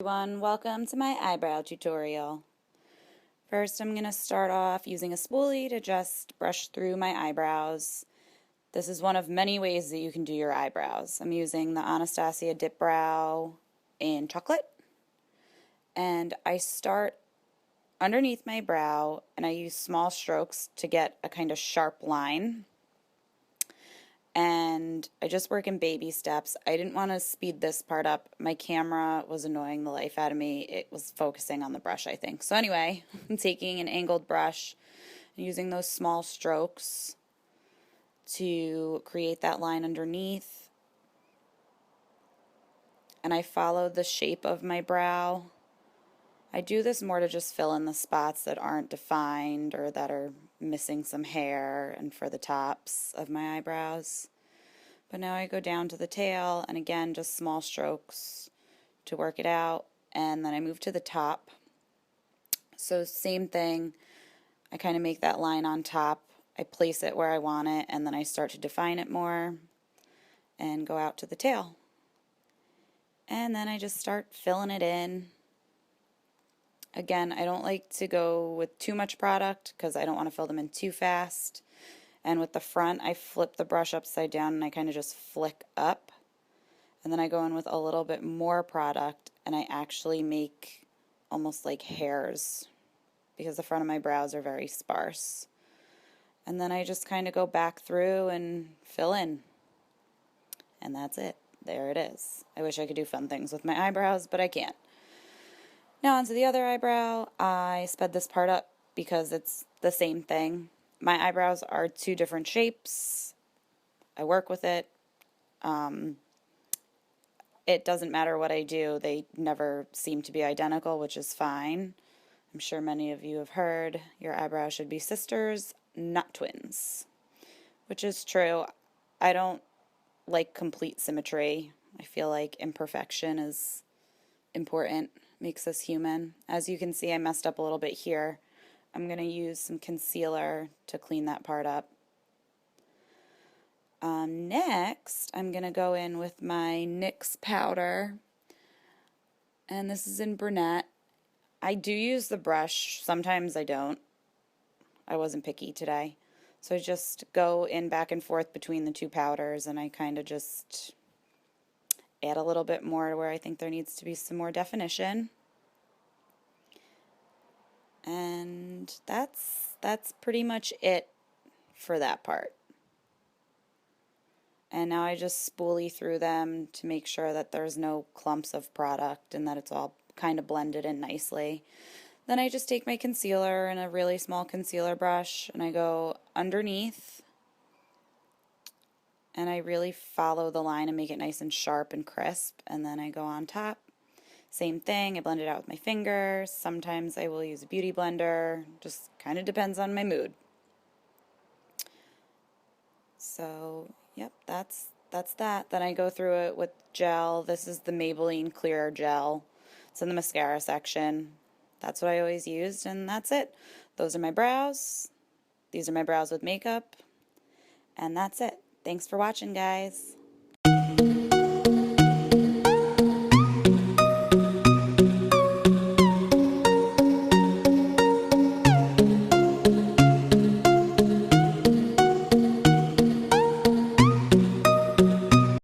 Everyone, welcome to my eyebrow tutorial. First, I'm going to start off using a spoolie to just brush through my eyebrows. This is one of many ways that you can do your eyebrows. I'm using the Anastasia Dipbrow in chocolate, and I start underneath my brow and I use small strokes to get a kind of sharp line. And I just work in baby steps. I didn't want to speed this part up. My camera was annoying the life out of me. It was focusing on the brush, I think. So anyway, I'm taking an angled brush and using those small strokes to create that line underneath. And I follow the shape of my brow. I do this more to just fill in the spots that aren't defined or that are missing some hair and for the tops of my eyebrows. But now I go down to the tail, and again, just small strokes to work it out, and then I move to the top. So same thing, I kind of make that line on top, I place it where I want it, and then I start to define it more and go out to the tail. And then I just start filling it in. Again, I don't like to go with too much product because I don't want to fill them in too fast. And with the front, I flip the brush upside down and I kind of just flick up. And then I go in with a little bit more product and I actually make almost like hairs because the front of my brows are very sparse. And then I just kind of go back through and fill in. And that's it. There it is. I wish I could do fun things with my eyebrows, but I can't. Now onto the other eyebrow. I sped this part up because it's the same thing. My eyebrows are two different shapes. I work with it. It doesn't matter what I do. They never seem to be identical, which is fine. I'm sure many of you have heard your eyebrows should be sisters, not twins, which is true. I don't like complete symmetry. I feel like imperfection is important. Makes us human. As you can see, I messed up a little bit here. I'm going to use some concealer to clean that part up. Next, I'm going to go in with my NYX powder, and this is in Brunette. I do use the brush. Sometimes I don't. I wasn't picky today. So I just go in back and forth between the two powders, and I kind of just add a little bit more where I think there needs to be some more definition. And that's pretty much it for that part. And now I just spoolie through them to make sure that there's no clumps of product and that it's all kind of blended in nicely. Then I just take my concealer and a really small concealer brush and I go underneath and I really follow the line and make it nice and sharp and crisp, and then I go on top. Same thing, I blend it out with my fingers. Sometimes I will use a beauty blender, just kind of depends on my mood. So, yep, that's that. Then I go through it with gel. This is the Maybelline Clear Gel. It's in the mascara section. That's what I always used, and that's it. Those are my brows. These are my brows with makeup, and that's it. Thanks for watching, guys.